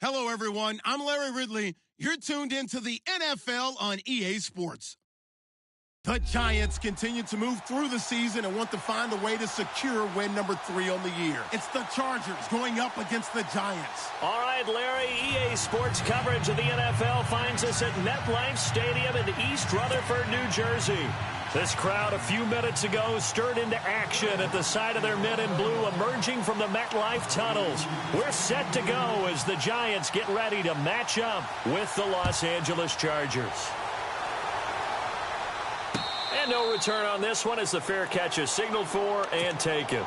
Hello, everyone. I'm Larry Ridley. You're tuned into the NFL on EA Sports. The Giants continue to move through the season and want to find a way to secure win number 3 on the year. It's the Chargers going up against the Giants. All right, Larry, EA Sports coverage of the NFL finds us at MetLife Stadium in East Rutherford, New Jersey. This crowd a few minutes ago stirred into action at the side of their men in blue emerging from the MetLife tunnels. We're set to go as the Giants get ready to match up with the Los Angeles Chargers. And no return on this one as the fair catch is signaled for and taken.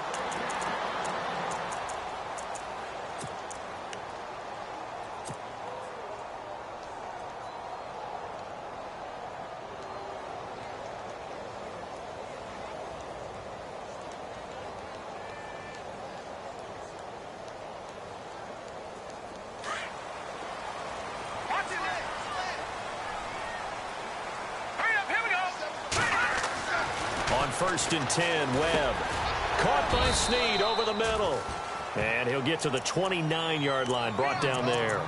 First and 10, Webb. Caught by Snead over the middle. And he'll get to the 29-yard line, brought down there.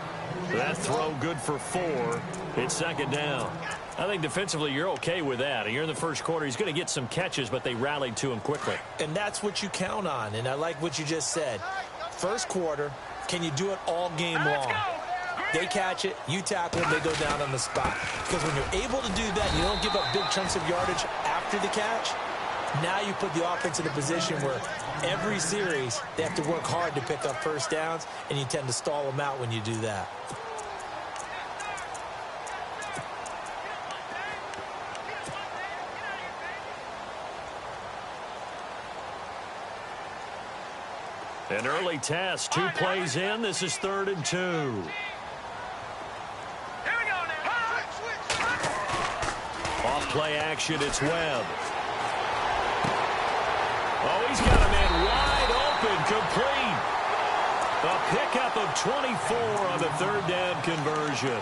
That throw good for 4. It's second down. I think defensively you're okay with that. You're in the first quarter. He's going to get some catches, but they rallied to him quickly. And that's what you count on, and I like what you just said. First quarter, can you do it all game long? They catch it, you tackle them, they go down on the spot. Because when you're able to do that, you don't give up big chunks of yardage after the catch. Now you put the offense in a position where every series they have to work hard to pick up first downs, and you tend to stall them out when you do that. An early test, 2 plays in. This is 3rd and 2. Off play action, it's Webb. Oh, he's got a man wide open, complete. A pickup of 24 on the 3rd down conversion.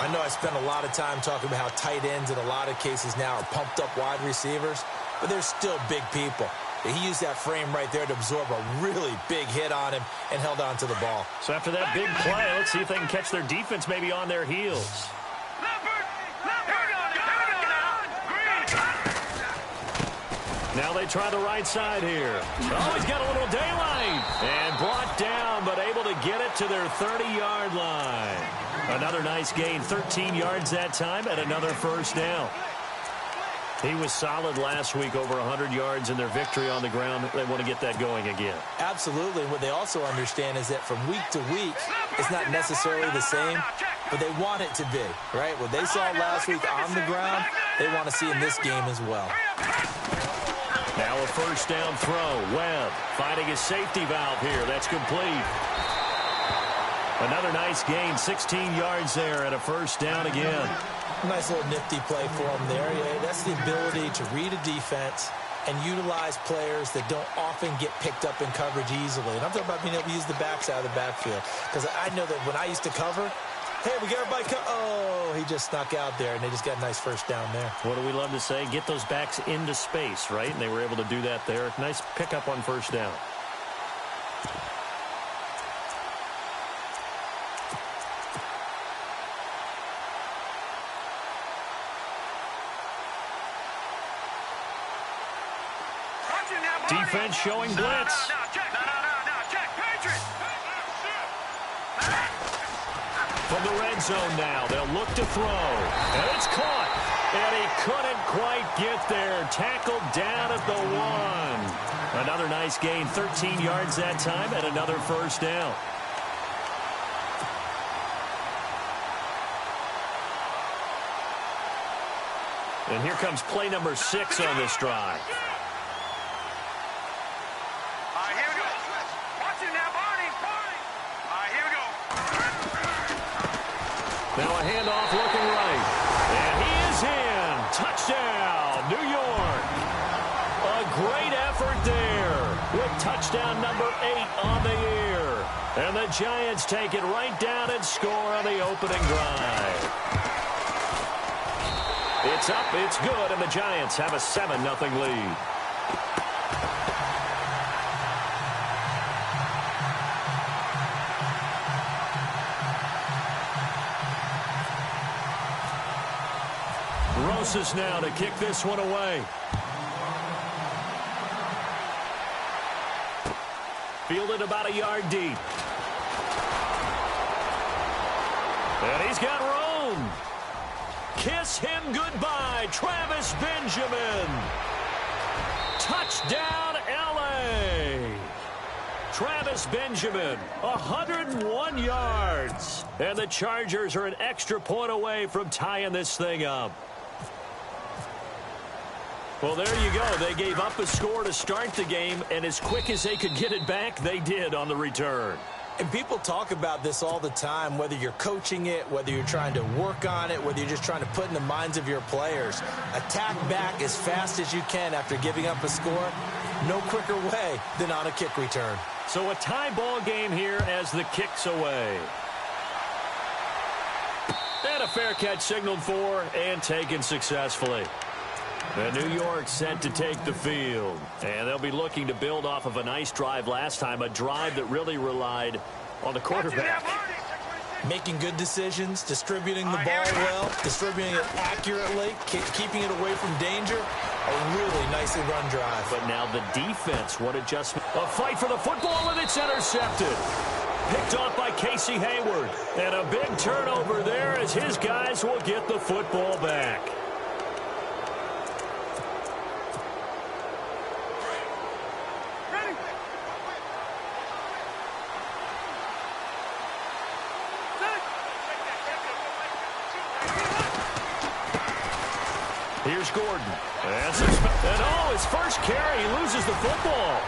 I know I spent a lot of time talking about how tight ends in a lot of cases now are pumped up wide receivers, but they're still big people. He used that frame right there to absorb a really big hit on him and held on to the ball. So after that big play, let's see if they can catch their defense maybe on their heels. Now they try the right side here. Oh, he's got a little daylight. And brought down, but able to get it to their 30-yard line. Another nice gain, 13 yards that time, and another first down. He was solid last week, over 100 yards in their victory on the ground. They want to get that going again. Absolutely. What they also understand is that from week to week, it's not necessarily the same, but they want it to be, right? What they saw last week on the ground, they want to see in this game as well. Now a first down throw. Webb finding his safety valve here. That's complete. Another nice gain, 16 yards there, and a first down again. Nice little nifty play for him there. Yeah, that's the ability to read a defense and utilize players that don't often get picked up in coverage easily. And I'm talking about being able to use the backside of the backfield. Because I know that when I used to cover, hey, we get everybody oh, he just snuck out there, and they just got a nice first down there. What do we love to say? Get those backs into space, right? And they were able to do that there. Nice pickup on first down. Defense showing blitz. From the red zone now, they'll look to throw. And it's caught. And he couldn't quite get there. Tackled down at the 1. Another nice gain, 13 yards that time, and another first down. And here comes play number 6 on this drive. Now a handoff looking right. And he is in. Touchdown, New York. A great effort there with touchdown number 8 on the year. And the Giants take it right down and score on the opening drive. It's up, it's good, and the Giants have a 7-0 lead. Rosas now to kick this one away. Fielded about a yard deep. And he's got room. Kiss him goodbye, Travis Benjamin. Touchdown, L.A. Travis Benjamin, 101 yards. And the Chargers are an extra point away from tying this thing up. Well, there you go. They gave up a score to start the game, and as quick as they could get it back, they did on the return. And people talk about this all the time, whether you're coaching it, whether you're trying to work on it, whether you're just trying to put in the minds of your players. Attack back as fast as you can after giving up a score. No quicker way than on a kick return. So a tie ball game here as the kick's away. And a fair catch signaled for and taken successfully. And New York set to take the field. And they'll be looking to build off of a nice drive last time, a drive that really relied on the quarterback. Making good decisions, distributing the ball well, distributing it accurately, keeping it away from danger. A really nicely run drive. But now the defense, what adjustment. A fight for the football, and it's intercepted. Picked off by Casey Hayward. And a big turnover there as his guys will get the football back. Here's Gordon. And his first carry, he loses the football.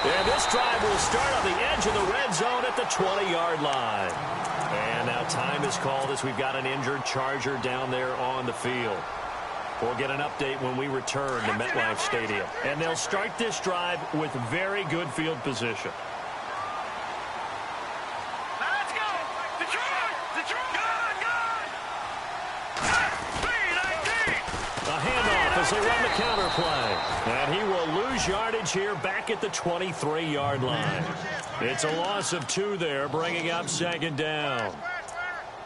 And this drive will start on the edge of the red zone at the 20-yard line. And now time is called as we've got an injured Charger down there on the field. We'll get an update when we return to MetLife Stadium. And they'll start this drive with very good field position. As they run the counter play. And he will lose yardage here back at the 23-yard line. It's a loss of 2 there, bringing up second down.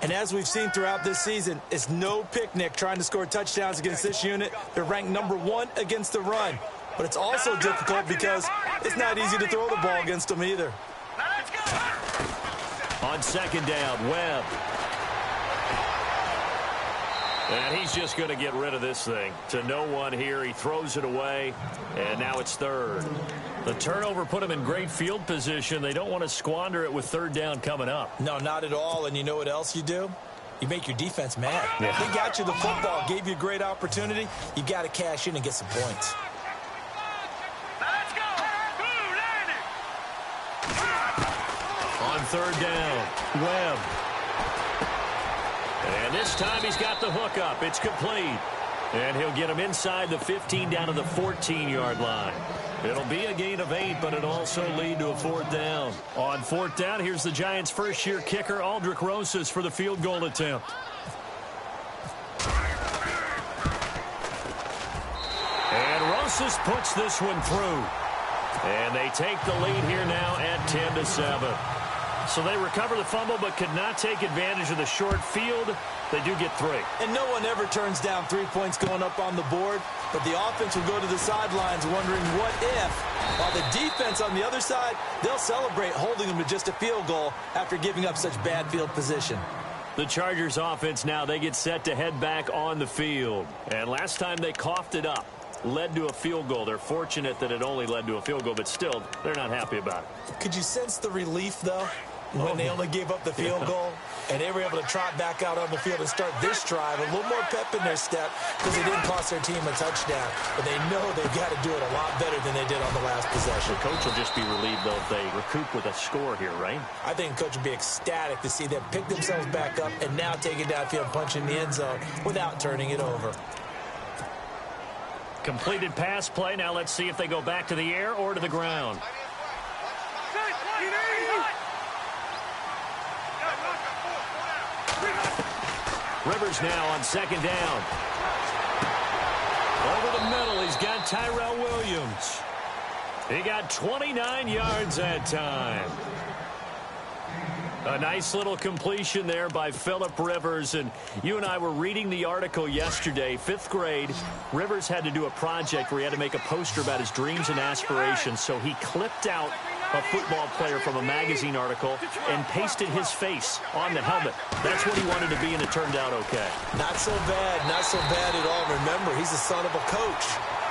And as we've seen throughout this season, it's no picnic trying to score touchdowns against this unit. They're ranked #1 against the run. But it's also difficult because it's not easy to throw the ball against them either. On second down, Webb. And he's just going to get rid of this thing. To no one here. He throws it away. And now it's third. The turnover put him in great field position. They don't want to squander it with third down coming up. No, not at all. And you know what else you do? You make your defense mad. Yeah. They got you the football, gave you a great opportunity. You got to cash in and get some points. On third down, Webb. And this time he's got the hook up. It's complete. And he'll get him inside the 15 down to the 14-yard line. It'll be a gain of 8, but it'll also lead to a fourth down. On fourth down, here's the Giants' first-year kicker, Aldrich Rosas, for the field goal attempt. And Rosas puts this one through. And they take the lead here now at 10-7. So they recover the fumble but could not take advantage of the short field. They do get 3. And no one ever turns down 3 points going up on the board, but the offense will go to the sidelines wondering what if. While the defense on the other side, they'll celebrate holding them to just a field goal after giving up such bad field position. The Chargers offense now, they get set to head back on the field. And last time they coughed it up, led to a field goal. They're fortunate that it only led to a field goal, but still, they're not happy about it. Could you sense the relief, though, when they only gave up the field goal? And they were able to trot back out on the field and start this drive. A little more pep in their step because it didn't cost their team a touchdown. But they know they've got to do it a lot better than they did on the last possession. The coach will just be relieved, though, if they recoup with a score here, right? I think the coach would be ecstatic to see them pick themselves back up and now take it downfield, punch in the end zone without turning it over. Completed pass play. Now let's see if they go back to the air or to the ground. Rivers now on second down. Over the middle, he's got Tyrell Williams. He got 29 yards that time. A nice little completion there by Phillip Rivers. And you and I were reading the article yesterday. 5th grade, Rivers had to do a project where he had to make a poster about his dreams and aspirations. So he clipped out a football player from a magazine article and pasted his face on the helmet. That's what he wanted to be, and it turned out okay. Not so bad. Not so bad at all. Remember, he's the son of a coach.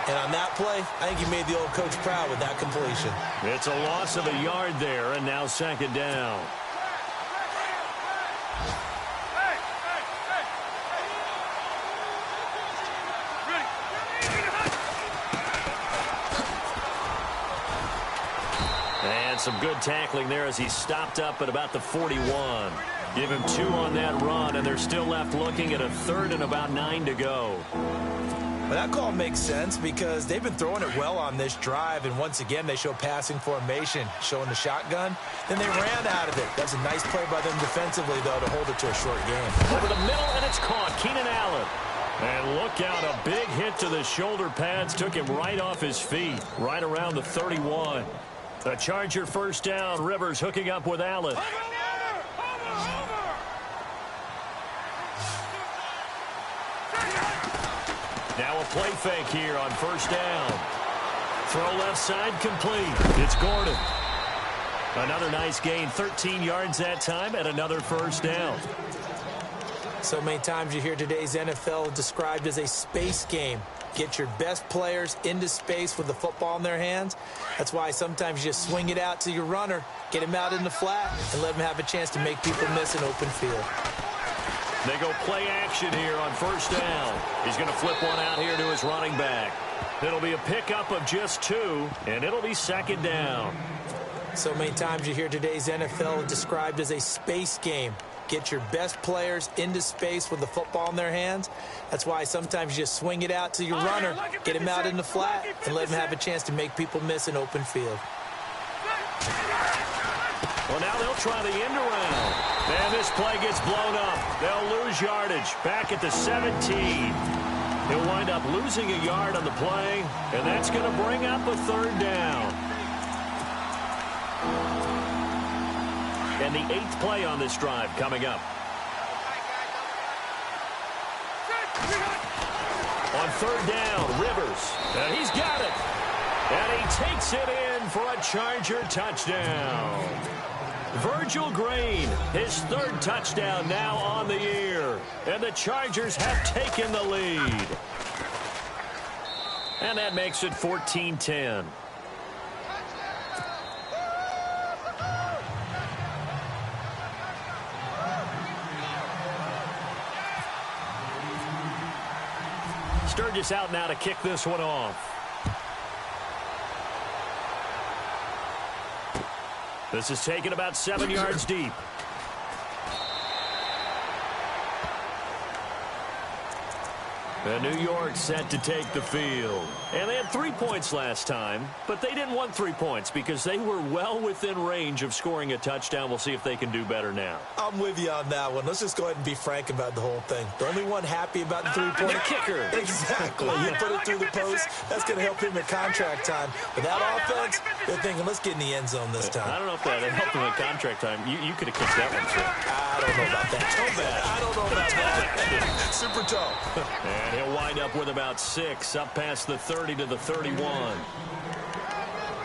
And on that play, I think he made the old coach proud with that completion. It's a loss of a yard there, and now 2nd down. And some good tackling there as he stopped up at about the 41. Give him 2 on that run, and they're still left looking at a 3rd and about 9 to go. Well, that call makes sense because they've been throwing it well on this drive, and once again, they show passing formation, showing the shotgun. Then they ran out of it. That's a nice play by them defensively, though, to hold it to a short game. Over the middle, and it's caught. Keenan Allen. And look out, a big hit to the shoulder pads. Took him right off his feet, right around the 31. The Charger 1st down. Rivers hooking up with Allen. Now a play fake here on 1st down. Throw left side complete. It's Gordon. Another nice gain, 13 yards that time, and another 1st down. So many times you hear today's NFL described as a space game. Get your best players into space with the football in their hands. That's why sometimes you just swing it out to your runner, get him out in the flat, and let him have a chance to make people miss an open field. They go play action here on 1st down. He's going to flip one out here to his running back. It'll be a pickup of just 2, and it'll be 2nd down. So many times you hear today's NFL described as a space game. Get your best players into space with the football in their hands. That's why sometimes you just swing it out to your runner, get him out in the flat, and let him have a chance to make people miss an open field. Well, now they'll try the end around. And this play gets blown up. They'll lose yardage back at the 17. He'll wind up losing a yard on the play, and that's going to bring up a 3rd down. And the 8th play on this drive coming up. On 3rd down, Rivers. And he's got it. And he takes it in for a Charger touchdown. Virgil Green, his 3rd touchdown now on the year. And the Chargers have taken the lead. And that makes it 14-10. Sturgis out now to kick this one off. This is taken about 7 yards deep. And New York set to take the field. And they had 3 points last time, but they didn't want 3 points because they were well within range of scoring a touchdown. We'll see if they can do better now. I'm with you on that one. Let's just go ahead and be frank about the whole thing. The only one happy about the 3-point the kicker. Exactly. You put it through the post. That's going to help him at contract time. But that offense, they're thinking, let's get in the end zone this time. I don't know if that helped him at contract time. You could have kicked that one too. I don't know about that. Toe bad. I don't know about that. Super toe. And he'll wind up with about 6, up past the 30 to the 31.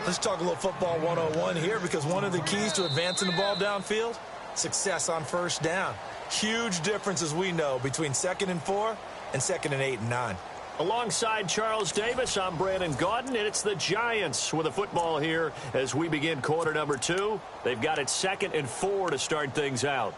Let's talk a little football 101 here, because one of the keys to advancing the ball downfield, success on 1st down. Huge difference, as we know, between 2nd and 4 and 2nd and 8 and 9. Alongside Charles Davis, I'm Brandon Gaudin, and it's the Giants with a football here as we begin quarter number 2. They've got it 2nd and 4 to start things out.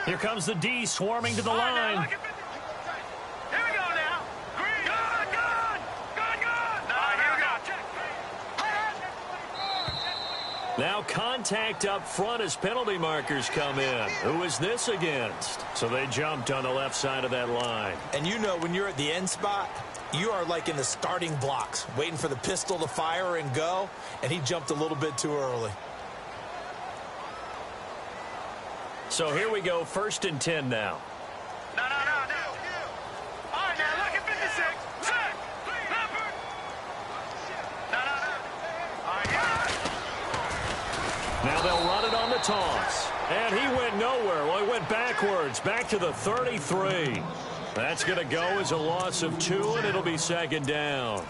Here comes the D swarming to the line. Here we go now. Green. Good. Here we go. Now contact up front as penalty markers come in. Who is this against? So they jumped on the left side of that line. And you know, when you're at the end spot, you are like in the starting blocks, waiting for the pistol to fire and go, and he jumped a little bit too early. So here we go, 1st and 10 now. toss. And he went nowhere. Well, he went backwards, back to the 33. That's going to go as a loss of 2, and it'll be second down.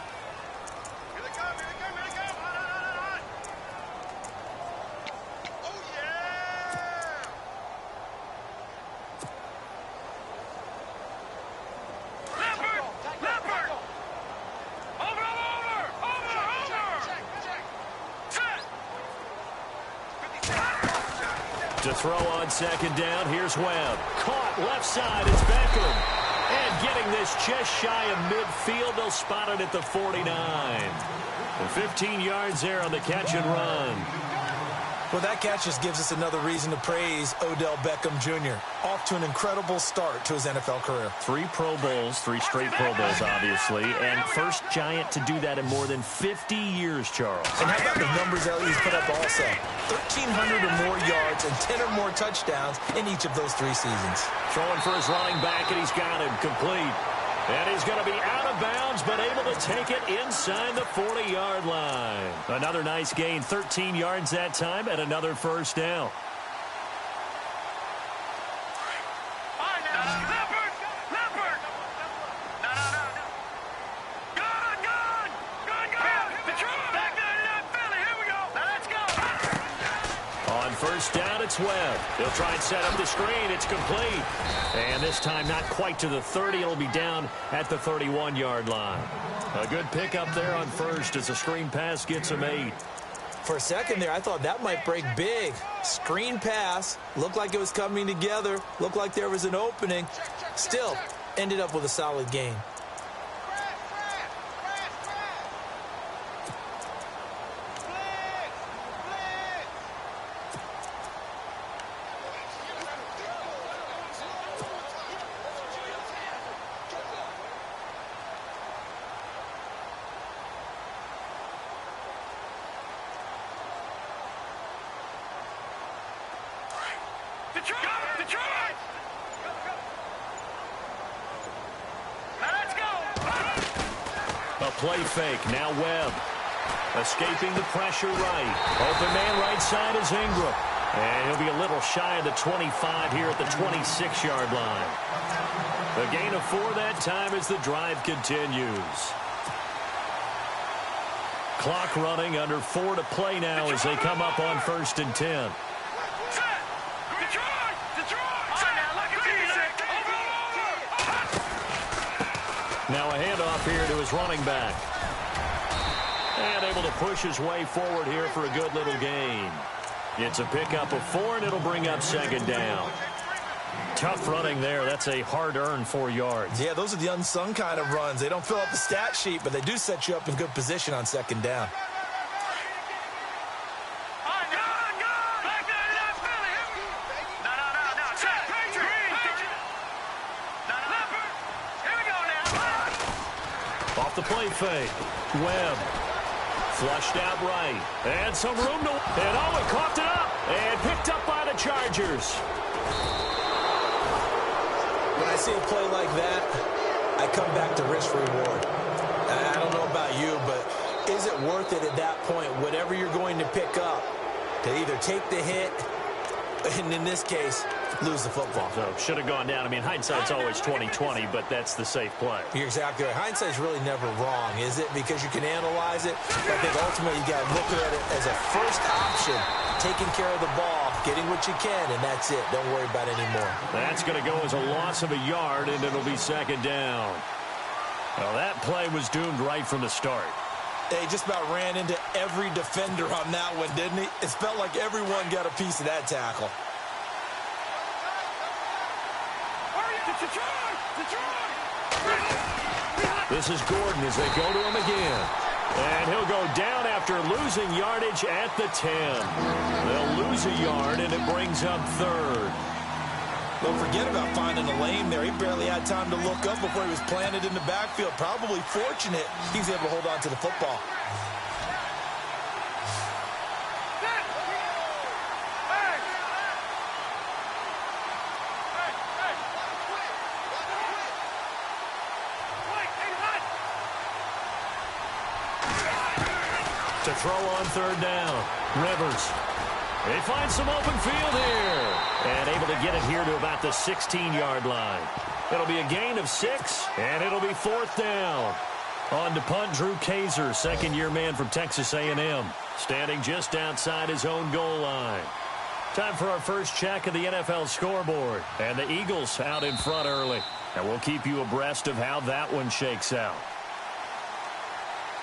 To throw on second down, here's Webb. Caught left side, it's Beckham. And getting this just shy of midfield, they'll spot it at the 49. And 15 yards there on the catch and run. Well, that catch just gives us another reason to praise Odell Beckham Jr. Off to an incredible start to his NFL career. 3 Pro Bowls, 3 straight Pro Bowls, obviously, and first Giant to do that in more than 50 years, Charles. And how about the numbers that he's put up also? 1,300 or more yards and 10 or more touchdowns in each of those 3 seasons. Throwing for his running back, and he's got him complete. And he's going to be out of bounds, but able to take it inside the 40-yard line. Another nice gain, 13 yards that time, and another first down. First down, it's Webb. He'll try and set up the screen. It's complete. And this time not quite to the 30. It'll be down at the 31-yard line. A good pickup there on first as a screen pass gets him 8. For a second there, I thought that might break big. Screen pass. Looked like it was coming together. Looked like there was an opening. Still, ended up with a solid gain. Detroit! Now let's go! A play fake, now Webb. Escaping the pressure right. Open man right side is Ingram. And he'll be a little shy of the 25 here at the 26-yard line. The gain of 4 that time as the drive continues. Clock running, under 4 to play now as they come up on 1st and 10. Now a handoff here to his running back. And able to push his way forward here for a good little gain. It's a pickup of 4, and it'll bring up second down. Tough running there. That's a hard-earned 4 yards. Yeah, those are the unsung kind of runs. They don't fill up the stat sheet, but they do set you up in good position on second down. Off the play fake. Webb. Flushed out right. And some room to... And Owen coughed it up. And picked up by the Chargers. When I see a play like that, I come back to risk reward. I don't know about you, but is it worth it at that point, whatever you're going to pick up, to either take the hit, and in this case, lose the football? So, should have gone down. I mean, hindsight's always 20/20, but that's the safe play. You're exactly right. Hindsight's really never wrong, is it? Because you can analyze it. But I think ultimately you got to look at it as a first option, taking care of the ball, getting what you can, and that's it. Don't worry about it anymore. That's going to go as a loss of a yard, and it'll be second down. Well, that play was doomed right from the start. They just about ran into every defender on that one, didn't he? It felt like everyone got a piece of that tackle. This is Gordon as they go to him again. And he'll go down after losing yardage at the 10. They'll lose a yard, and it brings up 3rd. Don't forget about finding a lane there. He barely had time to look up before he was planted in the backfield. Probably fortunate he's able to hold on to the football. To throw on 3rd down. Rivers. They find some open field here. And able to get it here to about the 16-yard line. It'll be a gain of 6, and it'll be 4th down. On to punt, Drew Kaiser, second-year man from Texas A&M, standing just outside his own goal line. Time for our first check of the NFL scoreboard. And the Eagles out in front early. And we'll keep you abreast of how that one shakes out.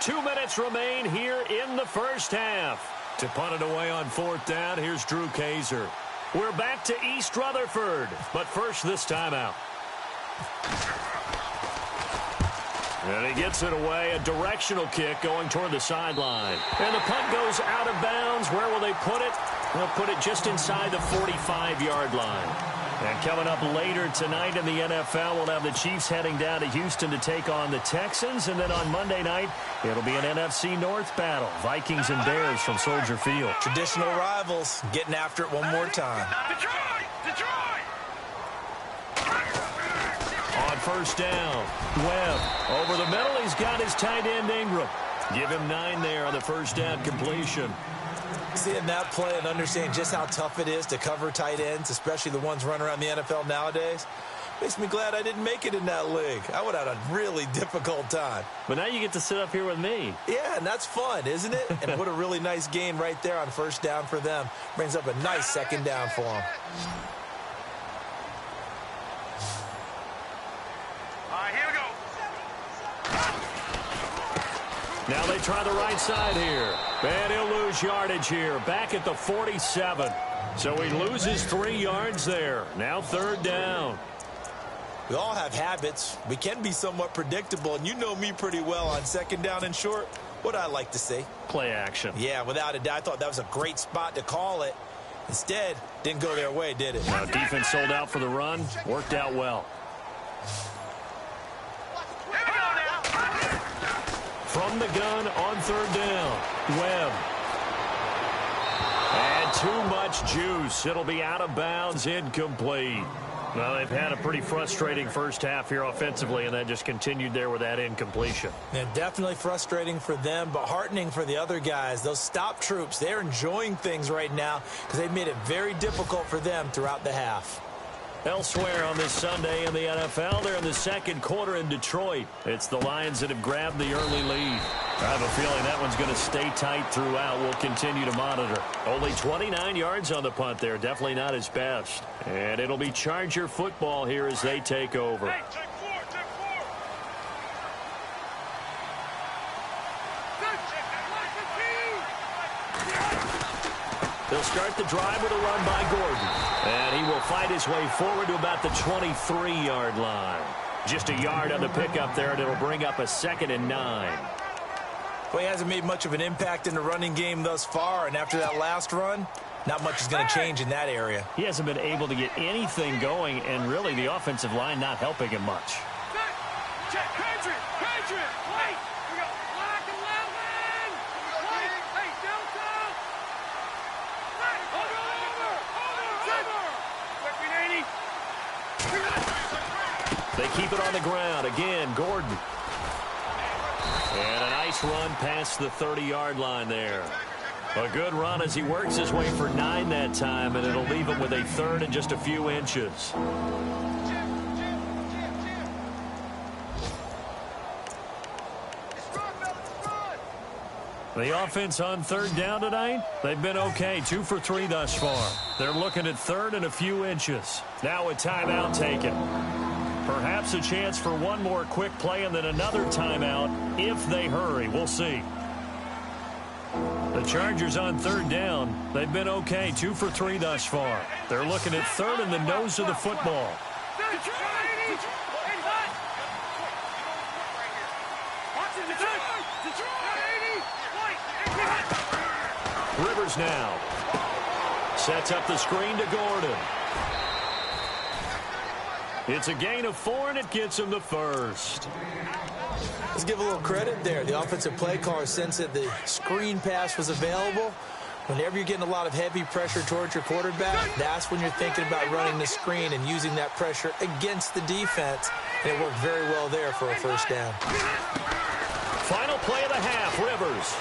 2 minutes remain here in the first half. To punt it away on 4th down, here's Drew Kaiser. We're back to East Rutherford, but first this timeout. And he gets it away, a directional kick going toward the sideline. And the punt goes out of bounds. Where will they put it? They'll put it just inside the 45-yard line. And coming up later tonight in the NFL, we'll have the Chiefs heading down to Houston to take on the Texans. And then on Monday night, it'll be an NFC North battle. Vikings and Bears from Soldier Field. Traditional rivals getting after it one more time. Detroit! On first down, Webb over the middle. He's got his tight end Ingram. Give him 9 there on the first down completion. Seeing that play and understanding just how tough it is to cover tight ends, especially the ones running around the NFL nowadays, makes me glad I didn't make it in that league. I would have had a really difficult time. But now you get to sit up here with me. Yeah, and that's fun, isn't it? And what a really nice gain right there on first down for them. Brings up a nice second down for them. All right, here we go. Now they try the right side here. And he'll lose yardage here. Back at the 47. So he loses 3 yards there. Now 3rd down. We all have habits. We can be somewhat predictable, and you know me pretty well on second down and short. What I like to see. Play action. Yeah, without a doubt. I thought that was a great spot to call it. Instead, didn't go their way, did it? Now defense sold out for the run. Worked out well. From the gun on 3rd down, Webb. And too much juice. It'll be out of bounds, incomplete. Well, they've had a pretty frustrating first half here offensively, and that just continued there with that incompletion. And definitely frustrating for them, but heartening for the other guys. Those stop troops, they're enjoying things right now because they've made it very difficult for them throughout the half. Elsewhere on this Sunday in the NFL, they're in the second quarter in Detroit. It's the Lions that have grabbed the early lead. I have a feeling that one's going to stay tight throughout. We'll continue to monitor. Only 29 yards on the punt there. Definitely not his best. And it'll be Charger football here as they take over. Hey, check 4. They'll start the drive with a run by Gordon. And he will fight his way forward to about the 23-yard line. Just a yard on the pickup there, and it'll bring up a 2nd and 9. Well, he hasn't made much of an impact in the running game thus far, and after that last run, not much is going to change in that area. He hasn't been able to get anything going, and really the offensive line not helping him much. Check, Patriot! Wait! We go black and Levin! Wait! Hey, Delta! They keep it on the ground. Again, Gordon. And a nice run past the 30-yard line there. A good run as he works his way for 9 that time, and it'll leave him with a 3rd and just a few inches. The offense on 3rd down tonight, they've been okay. 2 for 3 thus far. They're looking at 3rd and a few inches. Now a timeout taken. Perhaps a chance for one more quick play and then another timeout if they hurry. We'll see. The Chargers on 3rd down, they've been okay. 2 for 3 thus far. They're looking at 3rd and the nose of the football. Rivers now sets up the screen to Gordon. It's a gain of 4, and it gets him the first. Let's give a little credit there. The offensive play caller sensed that the screen pass was available. Whenever you're getting a lot of heavy pressure towards your quarterback, that's when you're thinking about running the screen and using that pressure against the defense. And it worked very well there for a first down. Final play of the half, Rivers.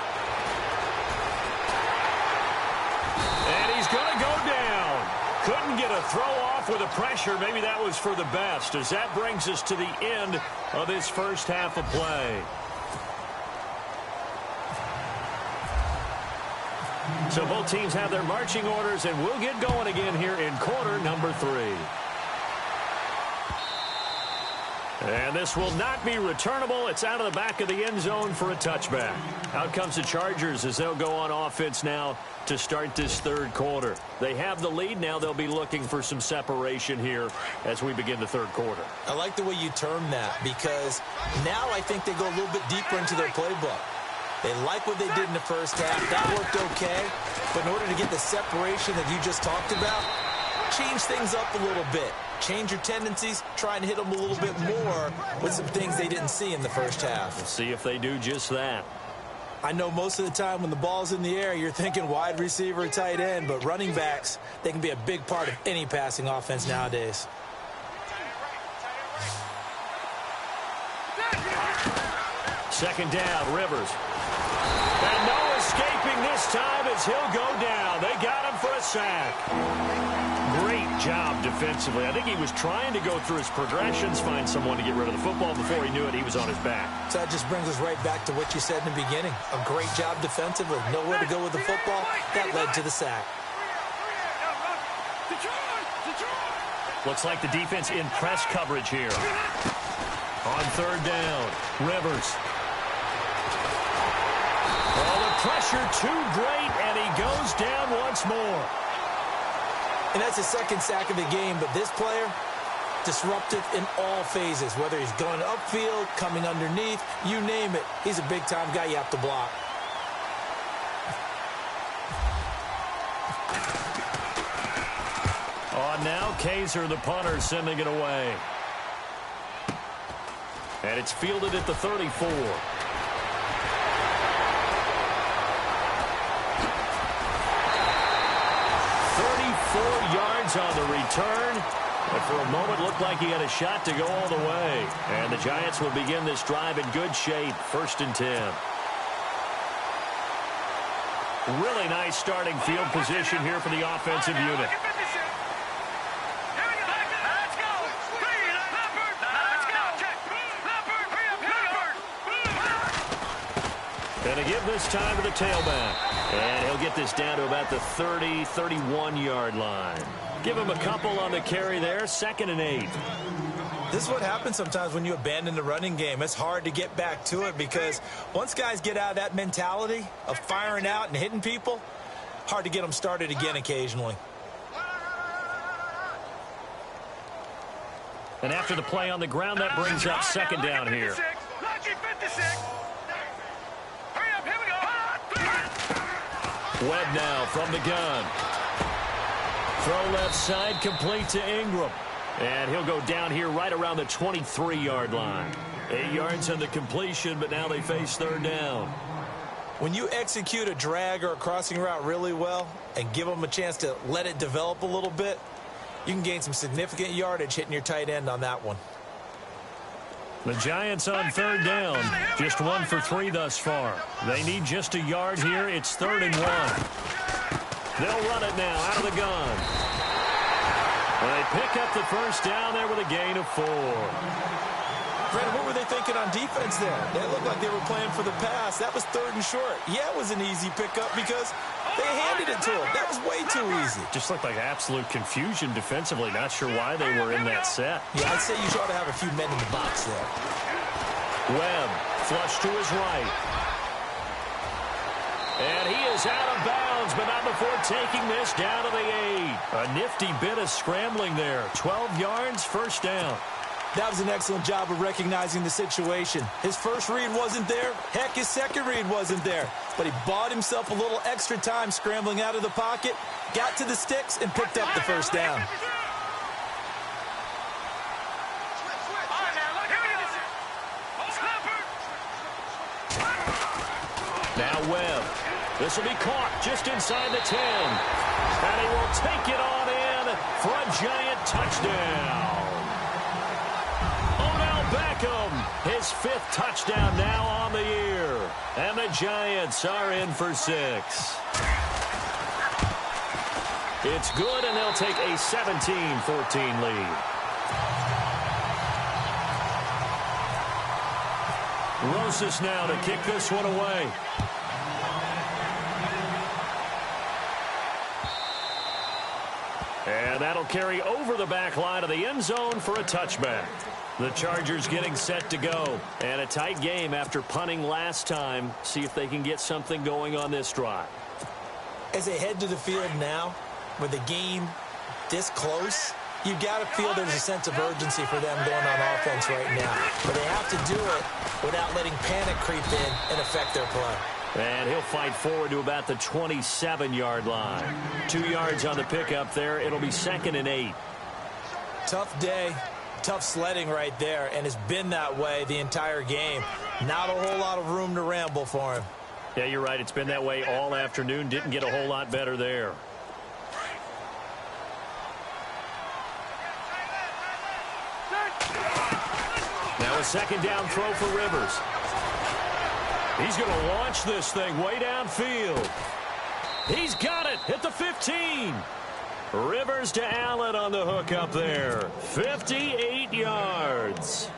And he's he's going to go down. Couldn't get a throw off with the pressure. Maybe that was for the best, as that brings us to the end of this first half of play. So both teams have their marching orders, and we'll get going again here in quarter number 3. And this will not be returnable. It's out of the back of the end zone for a touchback. Out comes the Chargers as they'll go on offense now to start this third quarter. They have the lead. Now they'll be looking for some separation here as we begin the third quarter. I like the way you term that, because now I think they go a little bit deeper into their playbook. They like what they did in the first half. That worked okay. But in order to get the separation that you just talked about, change things up a little bit. Change your tendencies. Try and hit them a little bit more with some things they didn't see in the first half. We'll see if they do just that. I know most of the time when the ball's in the air, you're thinking wide receiver, tight end, but running backs, they can be a big part of any passing offense nowadays. Second down, Rivers. And no escaping this time as he'll go down. They got him for a sack. Great job defensively. I think he was trying to go through his progressions, find someone to get rid of the football. Before he knew it, he was on his back. So that just brings us right back to what you said in the beginning. A great job defensively. Nowhere to go with the football. That led to the sack. Looks like the defense in press coverage here. On third down, Rivers. Oh, the pressure too great, and he goes down once more. And that's his second sack of the game, but this player, disruptive in all phases, whether he's going upfield, coming underneath, you name it. He's a big-time guy you have to block. On now, Kaiser, the punter, sending it away. And it's fielded at the 34. 34 yards on the return. But for a moment, looked like he had a shot to go all the way. And the Giants will begin this drive in good shape. 1st and 10. Really nice starting field position here for the offensive unit. And to give this time to the tailback. And he'll get this down to about the 30, 31-yard line. Give him a couple on the carry there. 2nd and 8. This is what happens sometimes when you abandon the running game. It's hard to get back to it because once guys get out of that mentality of firing out and hitting people, hard to get them started again occasionally. And after the play on the ground, that brings up 2nd down here. Webb now from the gun. Throw left side, complete to Ingram. And he'll go down here right around the 23-yard line. 8 yards on the completion, but now they face 3rd down. When you execute a drag or a crossing route really well and give them a chance to let it develop a little bit, you can gain some significant yardage hitting your tight end on that one. The Giants on 3rd down. Just 1 for 3 thus far. They need just a yard here. It's 3rd and 1. They'll run it now out of the gun. They pick up the first down there with a gain of 4. Brandon, what were they thinking on defense there? They looked like they were playing for the pass. That was 3rd and short. Yeah, it was an easy pickup because they handed it to him. That was way too easy. Just looked like absolute confusion defensively. Not sure why they were in that set. Yeah, I'd say you ought to have a few men in the box there. Webb, flush to his right. And he is out of bounds, but not before taking this down to the 8. A nifty bit of scrambling there. 12 yards, 1st down. That was an excellent job of recognizing the situation. His first read wasn't there. Heck, his second read wasn't there. But he bought himself a little extra time scrambling out of the pocket, got to the sticks, and picked up the first down. Now Webb. This will be caught just inside the 10. And he will take it on in for a Giant touchdown. His 5th touchdown now on the year. And the Giants are in for 6. It's good, and they'll take a 17-14 lead. Rosas now to kick this one away. And that'll carry over the back line of the end zone for a touchback. The Chargers getting set to go. And a tight game after punting last time. See if they can get something going on this drive. As they head to the field now, with the game this close, you've got to feel there's a sense of urgency for them going on offense right now. But they have to do it without letting panic creep in and affect their play. And he'll fight forward to about the 27-yard line. 2 yards on the pickup there. It'll be 2nd and 8. Tough day, tough sledding right there, and it's been that way the entire game. Not a whole lot of room to ramble for him. Yeah, you're right. It's been that way all afternoon. Didn't get a whole lot better there. Now a 2nd down throw for Rivers. He's going to launch this thing way downfield. He's got it at the 15. Rivers to Allen on the hook up there. 58 yards.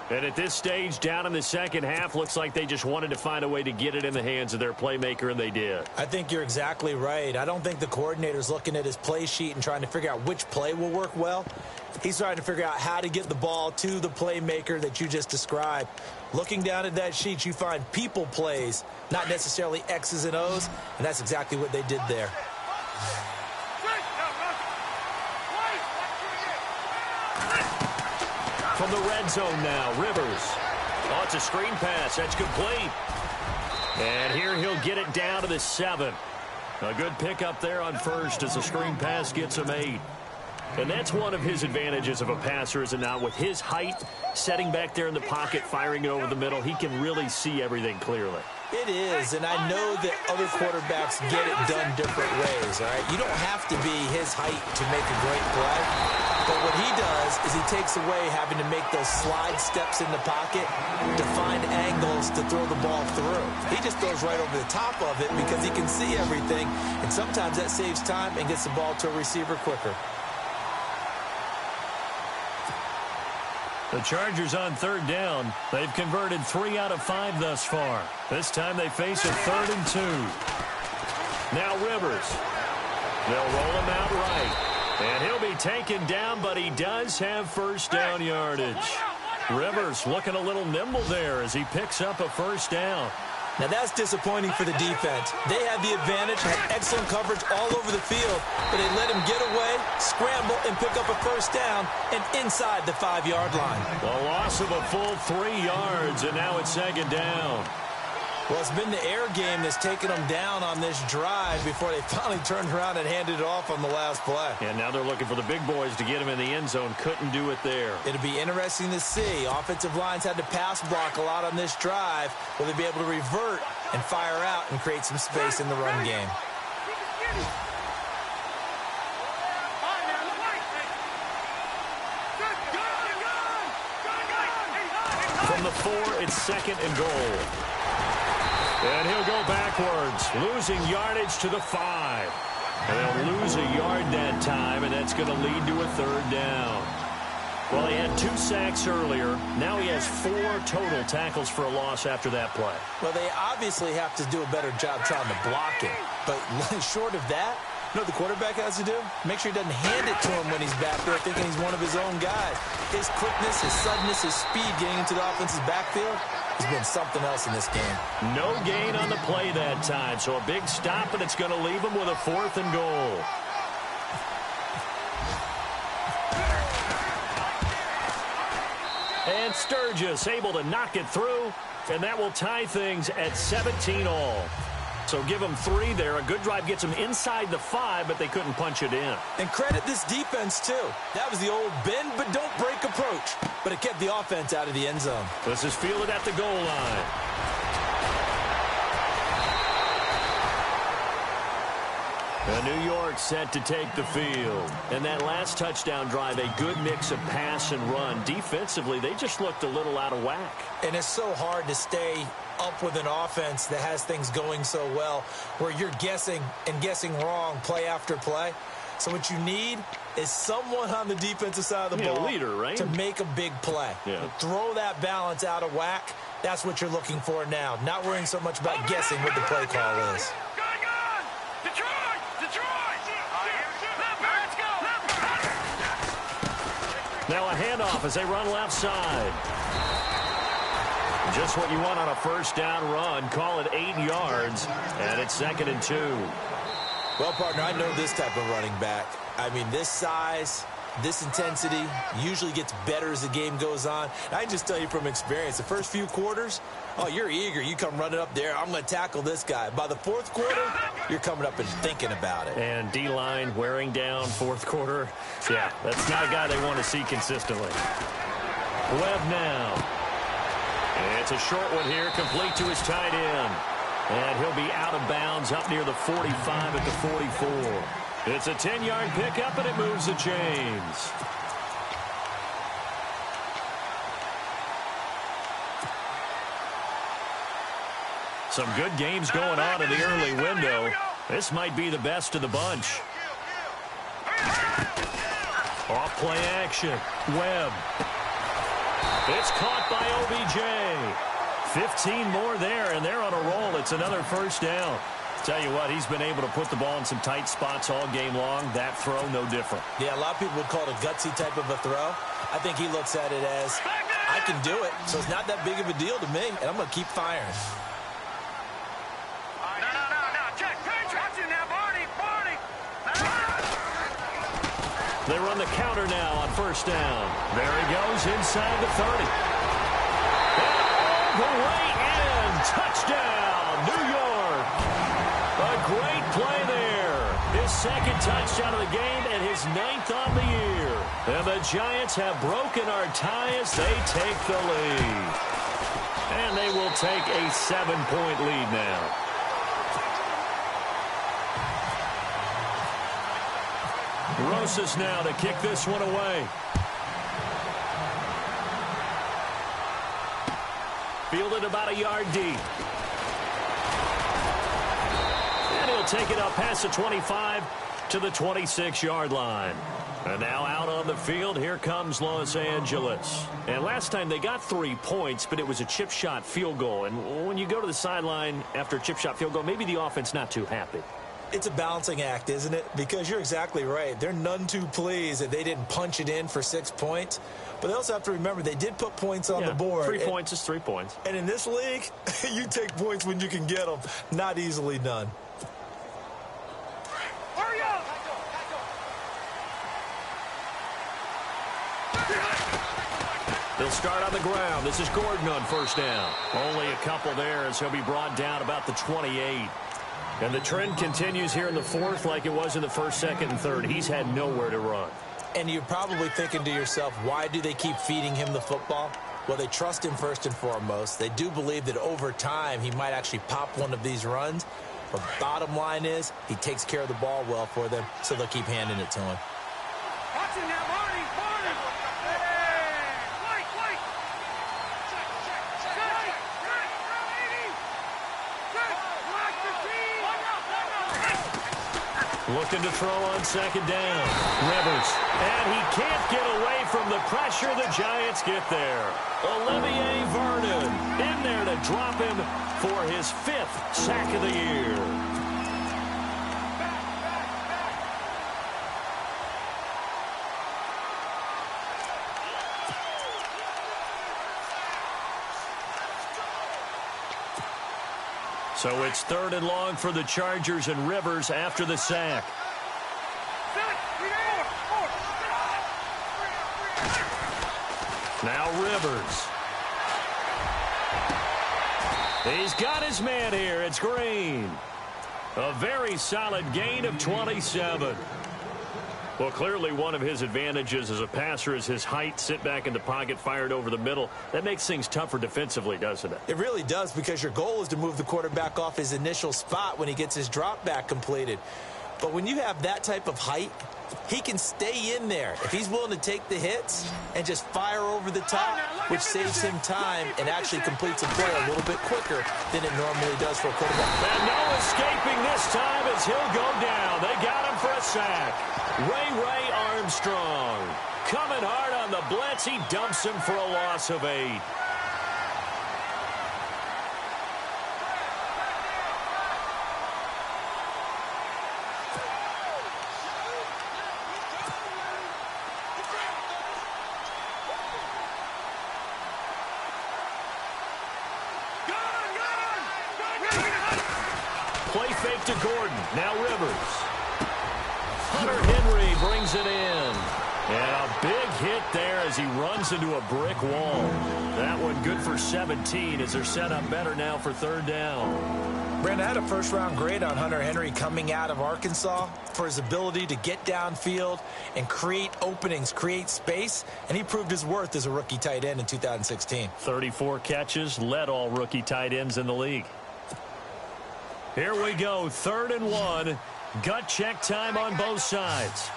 And at this stage, down in the second half, looks like they just wanted to find a way to get it in the hands of their playmaker, and they did. I think you're exactly right. I don't think the coordinator's looking at his play sheet and trying to figure out which play will work well. He's trying to figure out how to get the ball to the playmaker that you just described. Looking down at that sheet, you find people plays, not necessarily X's and O's, and that's exactly what they did there. From the red zone now, Rivers. Oh, it's a screen pass. That's complete. And here he'll get it down to the 7. A good pickup there on first as the screen pass gets him 8. And that's one of his advantages of a passer, is it not? With his height, setting back there in the pocket, firing it over the middle, he can really see everything clearly. It is, and I know that other quarterbacks get it done different ways, all right? You don't have to be his height to make a great play. But what he does is he takes away having to make those slide steps in the pocket to find angles to throw the ball through. He just throws right over the top of it because he can see everything, and sometimes that saves time and gets the ball to a receiver quicker. The Chargers on 3rd down. They've converted 3 out of 5 thus far. This time they face a 3rd and 2. Now Rivers. They'll roll him out right. And he'll be taken down, but he does have first down yardage. Rivers looking a little nimble there as he picks up a first down. Now that's disappointing for the defense. They had the advantage, had excellent coverage all over the field, but they let him get away, scramble, and pick up a first down, and inside the 5-yard line. A loss of a full 3 yards, and now it's 2nd down. Well, it's been the air game that's taken them down on this drive before they finally turned around and handed it off on the last play. And now they're looking for the big boys to get him in the end zone. Couldn't do it there. It'll be interesting to see. Offensive lines had to pass block a lot on this drive. Will they be able to revert and fire out and create some space in the run game? From the 4, it's 2nd and goal. And he'll go backwards, losing yardage to the 5. And they'll lose a yard that time, and that's going to lead to a 3rd down. Well, he had 2 sacks earlier. Now he has 4 total tackles for a loss after that play. Well, they obviously have to do a better job trying to block it. But short of that, you know what the quarterback has to do? Make sure he doesn't hand it to him when he's back there thinking he's one of his own guys. His quickness, his suddenness, his speed getting into the offense's backfield has been something else in this game. No gain on the play that time, so a big stop, and it's going to leave him with a 4th and goal. And Sturgis able to knock it through, and that will tie things at 17 all. So give them 3 there. A good drive gets them inside the 5, but they couldn't punch it in. And credit this defense, too. That was the old bend but don't break approach. But it kept the offense out of the end zone. This is fielded at the goal line. And New York set to take the field. And that last touchdown drive, a good mix of pass and run. Defensively, they just looked a little out of whack. And it's so hard to stay up with an offense that has things going so well, where you're guessing and guessing wrong play after play. So what you need is someone on the defensive side of the ball leader, right? to make a big play. Yeah. Throw that balance out of whack. That's what you're looking for now. Not worrying so much about guessing what the play call is. Detroit! Let's go! Now a handoff as they run left side. Just what you want on a first down run. Call it 8 yards, and it's 2nd and 2. Well, partner, I know this type of running back. I mean, this size, this intensity usually gets better as the game goes on. And I can just tell you from experience, the first few quarters, oh, you're eager. You come running up there, I'm going to tackle this guy. By the fourth quarter, you're coming up and thinking about it. And D-line wearing down fourth quarter. Yeah, that's not a guy they want to see consistently. Webb now. It's a short one here, complete to his tight end. And he'll be out of bounds up near the 45 at the 44. It's a 10-yard pickup, and it moves the chains. Some good games going on in the early window. This might be the best of the bunch. Off play action. Webb. It's caught by OBJ. 15 more there, and they're on a roll. It's another first down. Tell you what, he's been able to put the ball in some tight spots all game long. That throw, no different. Yeah, a lot of people would call it a gutsy type of a throw. I think he looks at it as, I can do it, so it's not that big of a deal to me, and I'm going to keep firing. No. Check. Watch it now, Barney. They run the counter now on first down. There he goes inside the 30. All the way in. Touchdown, New York. A great play there. His second touchdown of the game and his 9th on the year. And the Giants have broken our tie as they take the lead. And they will take a 7-point lead now. Rosas now to kick this one away. Fielded about a yard deep. And he'll take it up past the 25 to the 26-yard line. And now out on the field, here comes Los Angeles. And last time they got 3 points, but it was a chip shot field goal. And when you go to the sideline after a chip shot field goal, maybe the offense not too happy. It's a balancing act, isn't it? Because you're exactly right. They're none too pleased that they didn't punch it in for 6 points. But they also have to remember they did put points on the board. 3 points is 3 points. And in this league, you take points when you can get them. Not easily done. Hurry up! They'll start on the ground. This is Gordon on first down. Only a couple there as he'll be brought down about the 28. And the trend continues here in the fourth like it was in the first, second, and third. He's had nowhere to run. And you're probably thinking to yourself, why do they keep feeding him the football? Well, they trust him first and foremost. They do believe that over time he might actually pop one of these runs. But bottom line is he takes care of the ball well for them, so they'll keep handing it to him. Watch it now, Barney. Wait. Looking to throw on second down. Rivers. And he can't get away from the pressure. The Giants get there. Olivier Vernon in there to drop him for his 5th sack of the year. So it's 3rd and long for the Chargers, and Rivers after the sack. Now Rivers. He's got his man here. It's Green. A very solid gain of 27. Well, clearly one of his advantages as a passer is his height. Sit back in the pocket, fired over the middle. That makes things tougher defensively, doesn't it? It really does, because your goal is to move the quarterback off his initial spot when he gets his drop back completed. But when you have that type of height, he can stay in there if he's willing to take the hits and just fire over the top, which saves him time and actually completes a play a little bit quicker than it normally does for a quarterback. And no escaping this time as he'll go down. They got him for a sack. Ray Armstrong coming hard on the blitz. He dumps him for a loss of 8. Play fake to Gordon. Now Rivers. Hunter Henry brings it in. And a big hit there as he runs into a brick wall. That one good for 17 as they're set up better now for 3rd down. Brandon, I had a first-round grade on Hunter Henry coming out of Arkansas for his ability to get downfield and create openings, create space, and he proved his worth as a rookie tight end in 2016. 34 catches, led all rookie tight ends in the league. Here we go, 3rd and 1. Gut check time on both sides.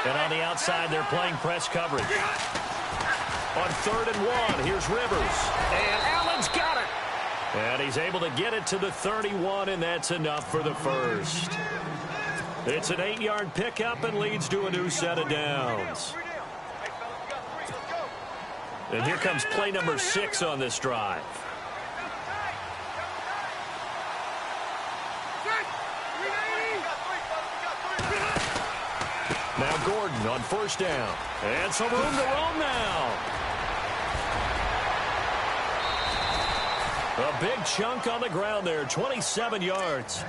And on the outside, they're playing press coverage. On 3rd and 1, here's Rivers. And Allen's got it. And he's able to get it to the 31, and that's enough for the first. It's an 8-yard pickup and leads to a new set of downs. And here comes play number 6 on this drive. Now Gordon on 1st down. And some room to roam now. A big chunk on the ground there, 27 yards.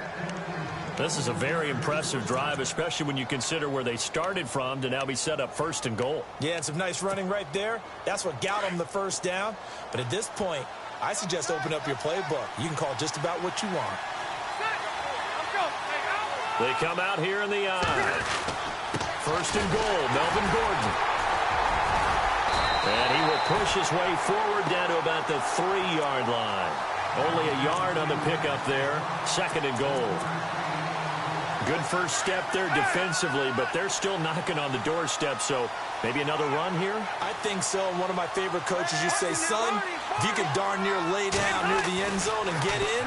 This is a very impressive drive, especially when you consider where they started from to now be set up 1st and goal. Yeah, and some nice running right there. That's what got them the 1st down. But at this point, I suggest open up your playbook. You can call just about what you want. They come out here in the eye. 1st and goal, Melvin Gordon. And he will push his way forward down to about the 3-yard line. Only a yard on the pickup there. 2nd and goal. Good first step there defensively, but they're still knocking on the doorstep, so maybe another run here? I think so. And one of my favorite coaches used to say, son, if you can darn near lay down near the end zone and get in,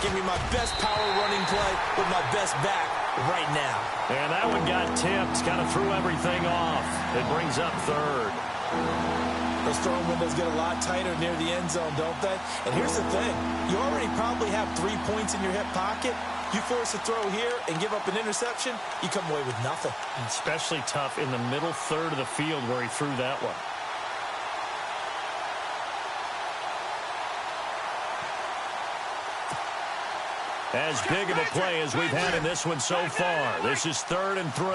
give me my best power running play with my best back right now. And that one got tipped, kind of threw everything off. It brings up 3rd. Those throwing windows get a lot tighter near the end zone, don't they? And here's the thing. You already probably have 3 points in your hip pocket. You force a throw here and give up an interception, you come away with nothing. Especially tough in the middle 3rd of the field where he threw that one. As big of a play as we've had in this one so far. This is 3rd and 3.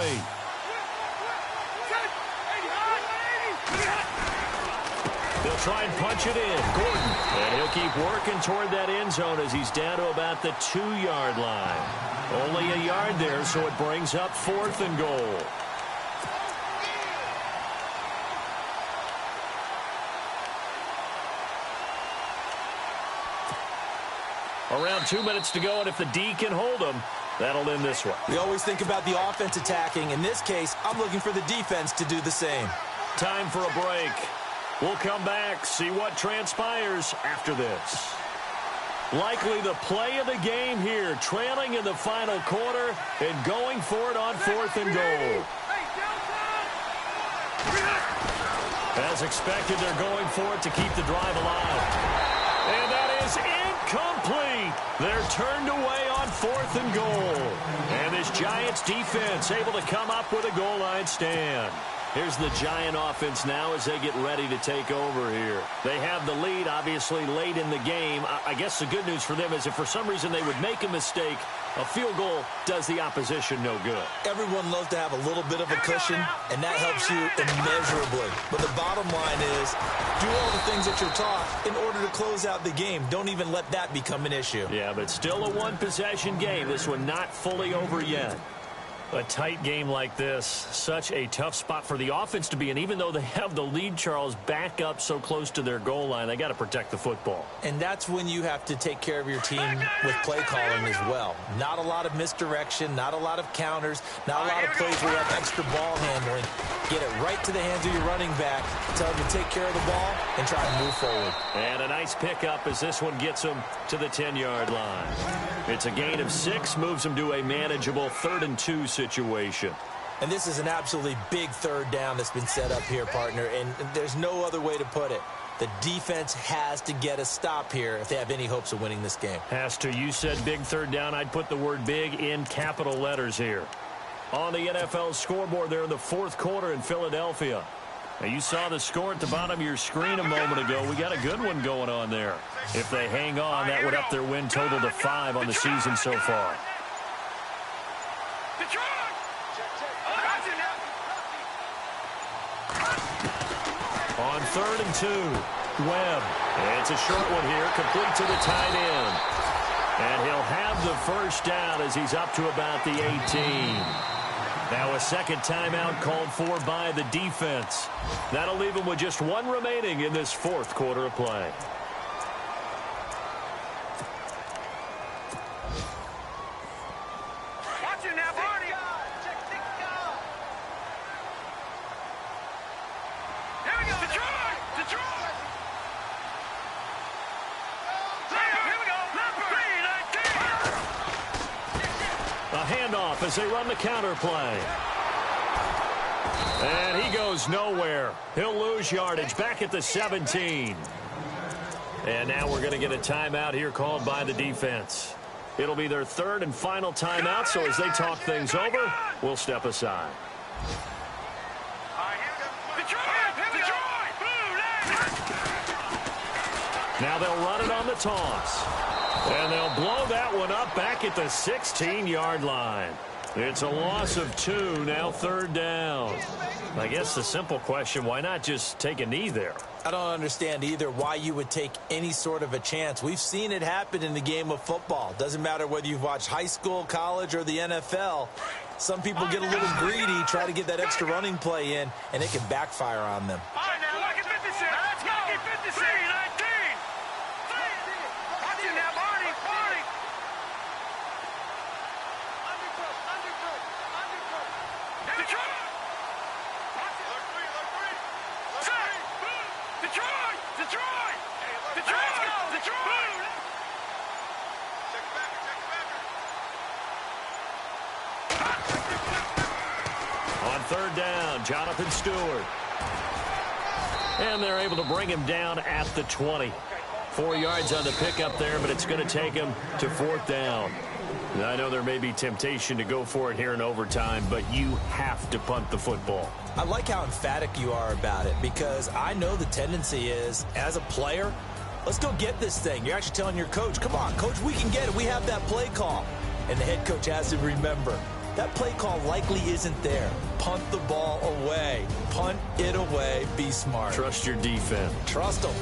They'll try and punch it in. Gordon. And he'll keep working toward that end zone as he's down to about the 2-yard line. Only a yard there, so it brings up 4th and goal. Around 2 minutes to go, and if the D can hold them, that'll end this one. We always think about the offense attacking. In this case, I'm looking for the defense to do the same. Time for a break. We'll come back, see what transpires after this. Likely the play of the game here, trailing in the final quarter and going for it on 4th and goal. As expected, they're going for it to keep the drive alive. And that is incomplete. They're turned away on 4th and goal. And this Giants defense able to come up with a goal line stand. Here's the Giant offense now as they get ready to take over here. They have the lead, obviously, late in the game. I guess the good news for them is if for some reason they would make a mistake, a field goal does the opposition no good. Everyone loves to have a little bit of a cushion, and that helps you immeasurably. But the bottom line is, do all the things that you're taught in order to close out the game. Don't even let that become an issue. Yeah, but still a one-possession game. This one not fully over yet. A tight game like this, such a tough spot for the offense to be in. Even though they have the lead, Charles, back up so close to their goal line, they got to protect the football. And that's when you have to take care of your team with play calling as well. Not a lot of misdirection, not a lot of counters, not a lot of plays where you have extra ball handling. Get it right to the hands of your running back, tell him to take care of the ball, and try to move forward. And a nice pickup as this one gets him to the 10-yard line. It's a gain of 6, moves him to a manageable 3rd and 2 situation. And this is an absolutely big 3rd down that's been set up here, partner, and there's no other way to put it. The defense has to get a stop here if they have any hopes of winning this game. Has to. You said big 3rd down. I'd put the word big in capital letters here. On the NFL scoreboard there in the 4th quarter in Philadelphia. Now, you saw the score at the bottom of your screen a moment ago. We got a good one going on there. If they hang on, that would up their win total to 5 on the season so far. On 3rd and 2, Webb. It's a short one here, complete to the tight end. And he'll have the first down as he's up to about the 18. Now a second timeout called for by the defense. That'll leave him with just 1 remaining in this 4th quarter of play. Watch it now, Barney. Here we go. Detroit! Detroit! Here we go. A handoff as they run the counter play. And he goes nowhere. He'll lose yardage back at the 17. And now we're going to get a timeout here called by the defense. It'll be their 3rd and final timeout, so as they talk things over, we'll step aside. Now they'll run it on the toss. And they'll blow that one up back at the 16-yard line. It's a loss of 2, now 3rd down. I guess the simple question, why not just take a knee there? I don't understand either why you would take any sort of a chance. We've seen it happen in the game of football. Doesn't matter whether you've watched high school, college, or the NFL. Some people get a little greedy, try to get that extra running play in, and it can backfire on them. All right, now, look at 56. Let's go. 56. 19. Watch it now, Barney. Barney. Detroit. Detroit. Detroit. Detroit. Detroit. On 3rd down, Jonathan Stewart. And they're able to bring him down at the 20. 4 yards on the pickup there, but it's going to take him to 4th down. And I know there may be temptation to go for it here in overtime, but you have to punt the football. I like how emphatic you are about it because I know the tendency is, as a player, let's go get this thing. You're actually telling your coach, come on, coach, we can get it. We have that play call. And the head coach has to remember, that play call likely isn't there. Punt the ball away. Punt it away. Be smart. Trust your defense. Trust them.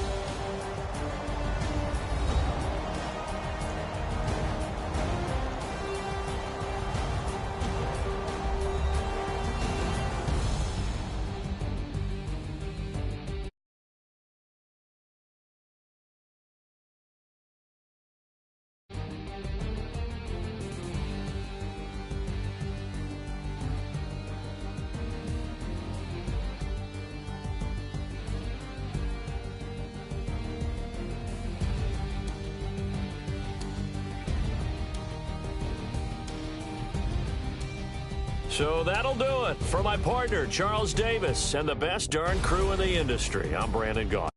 So that'll do it for my partner, Charles Davis, and the best darn crew in the industry. I'm Brandon Gaudin.